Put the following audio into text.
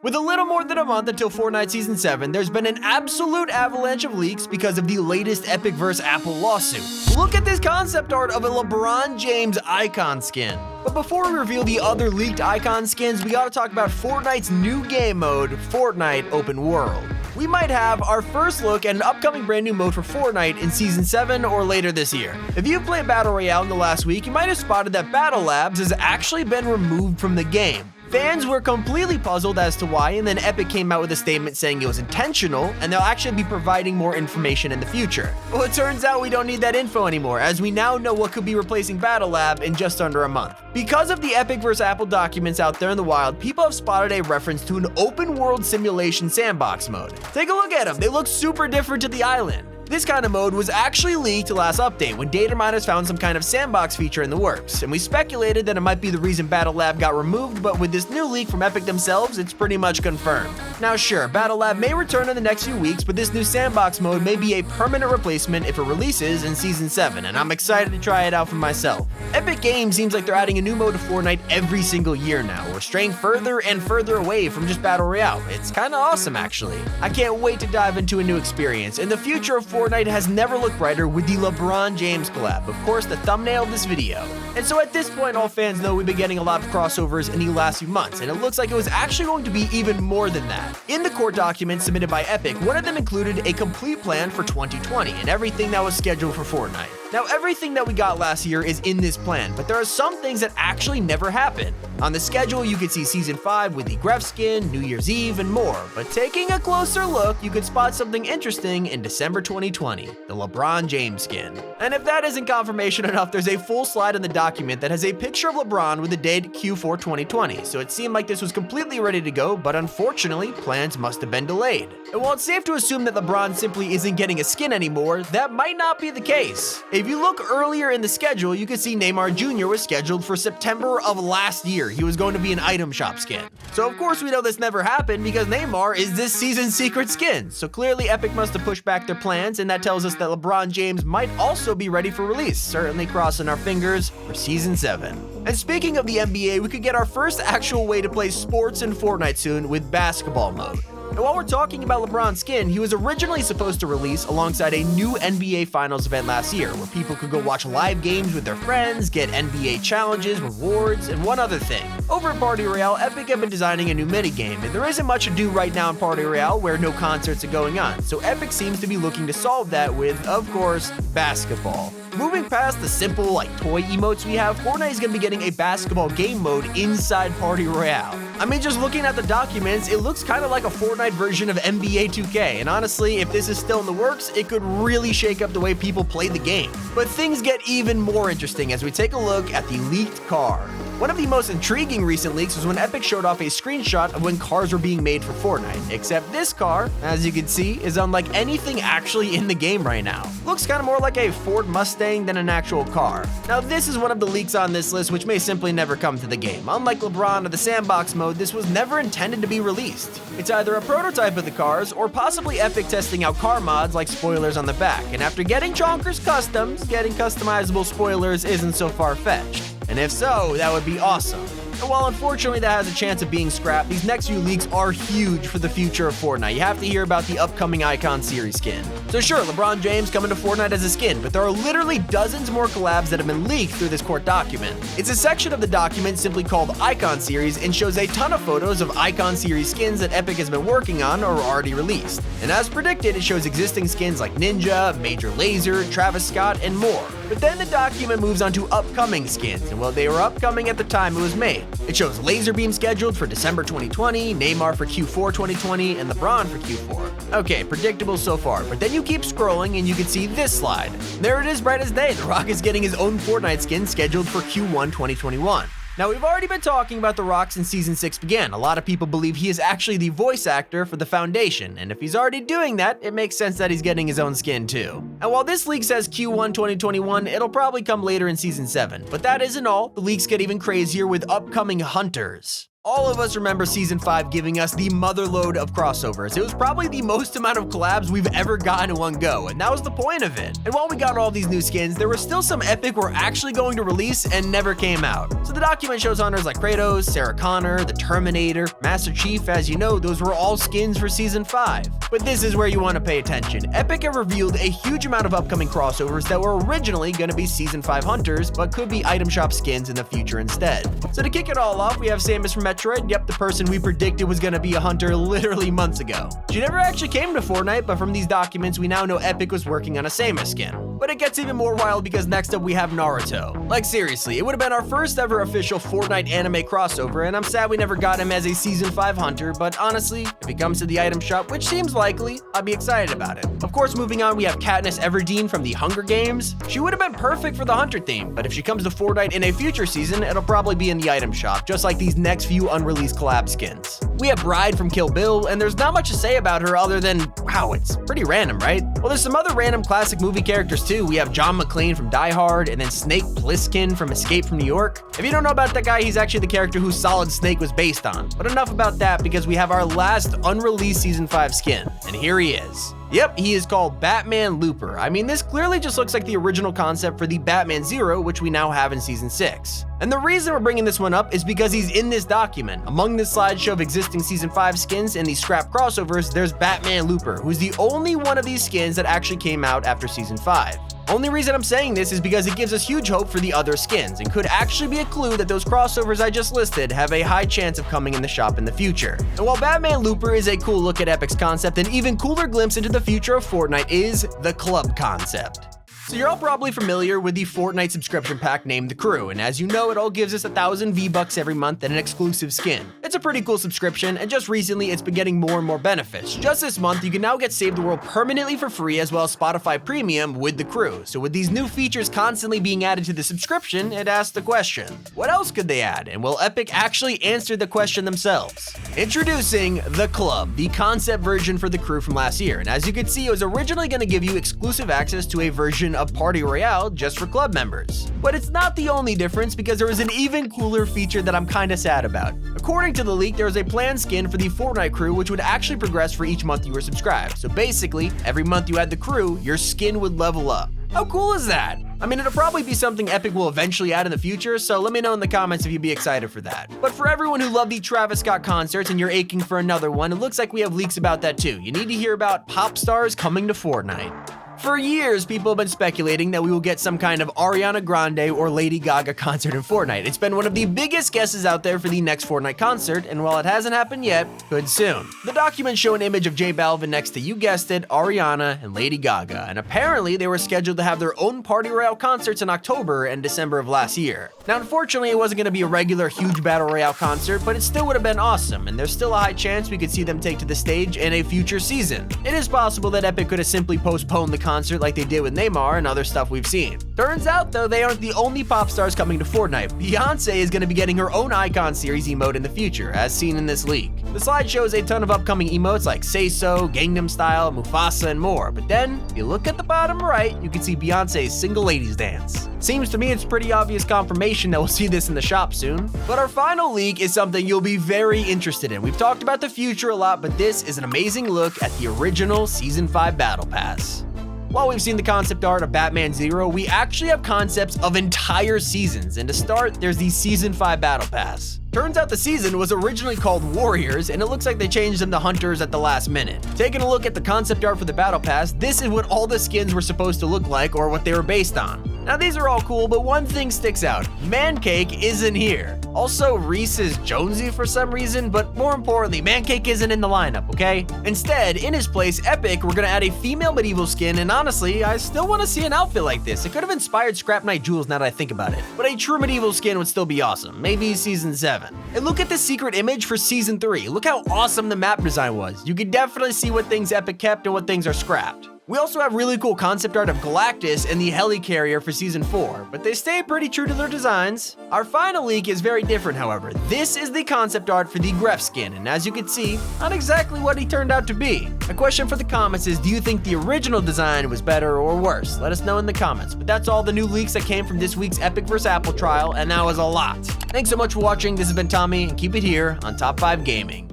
With a little more than a month until Fortnite Season 7, there's been an absolute avalanche of leaks because of the latest Epic vs. Apple lawsuit. Look at this concept art of a LeBron James icon skin. But before we reveal the other leaked icon skins, we gotta talk about Fortnite's new game mode, Fortnite Open World. We might have our first look at an upcoming brand new mode for Fortnite in Season 7 or later this year. If you've played Battle Royale in the last week, you might have spotted that Battle Labs has actually been removed from the game. Fans were completely puzzled as to why, and then Epic came out with a statement saying it was intentional, and they'll actually be providing more information in the future. Well, it turns out we don't need that info anymore, as we now know what could be replacing Battle Lab in just under a month. Because of the Epic vs. Apple documents out there in the wild, people have spotted a reference to an open world simulation sandbox mode. Take a look at them, they look super different to the island. This kind of mode was actually leaked last update when data miners found some kind of sandbox feature in the works, and we speculated that it might be the reason Battle Lab got removed, but with this new leak from Epic themselves, it's pretty much confirmed. Now sure, Battle Lab may return in the next few weeks, but this new sandbox mode may be a permanent replacement if it releases in Season 7, and I'm excited to try it out for myself. Epic Games seems like they're adding a new mode to Fortnite every single year now. We're straying further and further away from just Battle Royale. It's kinda awesome actually. I can't wait to dive into a new experience, and the future of Fortnite has never looked brighter with the Lebron James collab, of course the thumbnail of this video. And so at this point, all fans know we've been getting a lot of crossovers in the last few months, and it looks like it was actually going to be even more than that. In the court documents submitted by Epic, one of them included a complete plan for 2020 and everything that was scheduled for Fortnite. Now everything that we got last year is in this plan, but there are some things that actually never happened. On the schedule, you could see Season 5 with the Gref skin, New Year's Eve, and more, but taking a closer look, you could spot something interesting in December 2020, the LeBron James skin. And if that isn't confirmation enough, there's a full slide in the document that has a picture of LeBron with the date Q4 2020, so it seemed like this was completely ready to go, but unfortunately, plans must have been delayed. And while it's safe to assume that LeBron simply isn't getting a skin anymore, that might not be the case. If you look earlier in the schedule, you can see Neymar Jr. was scheduled for September of last year. He was going to be an item shop skin. So of course we know this never happened because Neymar is this season's secret skin. So clearly Epic must have pushed back their plans, and that tells us that LeBron James might also be ready for release, certainly crossing our fingers for Season 7. And speaking of the NBA, we could get our first actual way to play sports in Fortnite soon with basketball mode. And while we're talking about LeBron's skin, he was originally supposed to release alongside a new NBA Finals event last year, where people could go watch live games with their friends, get NBA challenges, rewards, and one other thing. Over at Party Royale, Epic have been designing a new minigame, and there isn't much to do right now in Party Royale where no concerts are going on, so Epic seems to be looking to solve that with, of course, basketball. Moving past the simple, toy emotes we have, Fortnite is going to be getting a basketball game mode inside Party Royale. I mean, just looking at the documents, it looks kind of like a Fortnite version of NBA 2K, and honestly, if this is still in the works, it could really shake up the way people play the game. But things get even more interesting as we take a look at the leaked car. One of the most intriguing recent leaks was when Epic showed off a screenshot of when cars were being made for Fortnite, except this car, as you can see, is unlike anything actually in the game right now. Looks kind of more like a Ford Mustang than an actual car. Now this is one of the leaks on this list which may simply never come to the game. Unlike LeBron or the sandbox mode, this was never intended to be released. It's either a prototype of the cars or possibly Epic testing out car mods like spoilers on the back, and after getting Chonkers customs, getting customizable spoilers isn't so far-fetched. And if so, that would be awesome. And while unfortunately that has a chance of being scrapped, these next few leaks are huge for the future of Fortnite. You have to hear about the upcoming Icon Series skin. So sure, LeBron James coming to Fortnite as a skin, but there are literally dozens more collabs that have been leaked through this court document. It's a section of the document simply called Icon Series and shows a ton of photos of Icon Series skins that Epic has been working on or already released. And as predicted, it shows existing skins like Ninja, Major Lazer, Travis Scott, and more. But then the document moves on to upcoming skins, and well, they were upcoming at the time it was made. It shows Laserbeam scheduled for December 2020, Neymar for Q4 2020, and LeBron for Q4. Okay, predictable so far, but then you keep scrolling and you can see this slide. There it is, bright as day. The Rock is getting his own Fortnite skin scheduled for Q1 2021. Now, we've already been talking about The Rock since Season 6 began. A lot of people believe he is actually the voice actor for the Foundation, and if he's already doing that, it makes sense that he's getting his own skin too. And while this leak says Q1 2021, it'll probably come later in Season 7. But that isn't all. The leaks get even crazier with upcoming hunters. All of us remember Season 5 giving us the motherload of crossovers. It was probably the most amount of collabs we've ever gotten in one go, and that was the point of it. And while we got all these new skins, there were still some epic we're actually going to release and never came out. So the document shows hunters like Kratos, Sarah Connor, the Terminator, Master Chief. As you know, those were all skins for Season 5. But this is where you want to pay attention. Epic have revealed a huge amount of upcoming crossovers that were originally going to be Season 5 hunters, but could be item shop skins in the future instead. So to kick it all off, we have Samus from Metroid, yep, the person we predicted was gonna be a hunter literally months ago. She never actually came to Fortnite, but from these documents, we now know Epic was working on a Samus skin. But it gets even more wild because next up we have Naruto. Like seriously, it would have been our first ever official Fortnite anime crossover, and I'm sad we never got him as a Season 5 hunter, but honestly, if he comes to the item shop, which seems likely, I'd be excited about it. Of course, moving on, we have Katniss Everdeen from the Hunger Games. She would have been perfect for the hunter theme, but if she comes to Fortnite in a future season, it'll probably be in the item shop, just like these next few unreleased collab skins. We have Bride from Kill Bill, and there's not much to say about her other than, wow, it's pretty random, right? Well, there's some other random classic movie characters too. We have John McClane from Die Hard, and then Snake Plissken from Escape from New York. If you don't know about that guy, he's actually the character who Solid Snake was based on. But enough about that, because we have our last unreleased Season 5 skin, and here he is. Yep, he is called Batman Looper. I mean, this clearly just looks like the original concept for the Batman Zero, which we now have in Season 6. And the reason we're bringing this one up is because he's in this document. Among this slideshow of existing Season 5 skins and these scrap crossovers, there's Batman Looper, who's the only one of these skins that actually came out after Season 5. Only reason I'm saying this is because it gives us huge hope for the other skins and could actually be a clue that those crossovers I just listed have a high chance of coming in the shop in the future. And while Batman Looper is a cool look at Epic's concept, an even cooler glimpse into the future of Fortnite is the club concept. So you're all probably familiar with the Fortnite subscription pack named The Crew, and as you know, it all gives us 1,000 V-Bucks every month and an exclusive skin. It's a pretty cool subscription, and just recently it's been getting more and more benefits. Just this month, you can now get Save the World permanently for free, as well as Spotify Premium with The Crew. So with these new features constantly being added to the subscription, it asks the question, what else could they add? And will Epic actually answer the question themselves? Introducing The Club, the concept version for The Crew from last year, and as you can see, it was originally going to give you exclusive access to a version of Party Royale just for club members. But it's not the only difference, because there is an even cooler feature that I'm kinda sad about. According to the leak, there is a planned skin for the Fortnite Crew which would actually progress for each month you were subscribed. So basically, every month you had the Crew, your skin would level up. How cool is that? I mean, it'll probably be something Epic will eventually add in the future, so let me know in the comments if you'd be excited for that. But for everyone who loved the Travis Scott concerts and you're aching for another one, it looks like we have leaks about that too. You need to hear about pop stars coming to Fortnite. For years, people have been speculating that we will get some kind of Ariana Grande or Lady Gaga concert in Fortnite. It's been one of the biggest guesses out there for the next Fortnite concert, and while it hasn't happened yet, could soon. The documents show an image of J Balvin next to, you guessed it, Ariana and Lady Gaga, and apparently they were scheduled to have their own Party Royale concerts in October and December of last year. Now, unfortunately, it wasn't going to be a regular huge Battle Royale concert, but it still would have been awesome, and there's still a high chance we could see them take to the stage in a future season. It is possible that Epic could have simply postponed the concert like they did with Neymar and other stuff we've seen. Turns out, though, they aren't the only pop stars coming to Fortnite. Beyonce is going to be getting her own Icon series emote in the future, as seen in this leak. The slide shows a ton of upcoming emotes like Say So, Gangnam Style, Mufasa, and more, but then, if you look at the bottom right, you can see Beyonce's Single Ladies Dance. Seems to me it's pretty obvious confirmation that we'll see this in the shop soon. But our final leak is something you'll be very interested in. We've talked about the future a lot, but this is an amazing look at the original Season 5 Battle Pass. While we've seen the concept art of Batman Zero, we actually have concepts of entire seasons, and to start, there's the Season 5 Battle Pass. Turns out the season was originally called Warriors, and it looks like they changed them to Hunters at the last minute. Taking a look at the concept art for the Battle Pass, this is what all the skins were supposed to look like, or what they were based on. Now these are all cool, but one thing sticks out. Mancake isn't here. Also, Reese is Jonesy for some reason, but more importantly, Mancake isn't in the lineup, okay? Instead, in his place, Epic, we're gonna add a female medieval skin, and honestly, I still wanna see an outfit like this. It could have inspired Scrap Knight Jules now that I think about it. But a true medieval skin would still be awesome. Maybe Season 7. And look at the secret image for Season 3. Look how awesome the map design was. You can definitely see what things Epic kept and what things are scrapped. We also have really cool concept art of Galactus and the helicarrier for Season 4, but they stay pretty true to their designs. Our final leak is very different, however. This is the concept art for the Gref skin, and as you can see, not exactly what he turned out to be. My question for the comments is, do you think the original design was better or worse? Let us know in the comments. But that's all the new leaks that came from this week's Epic vs. Apple trial, and that was a lot. Thanks so much for watching. This has been Tommy, and keep it here on Top 5 Gaming.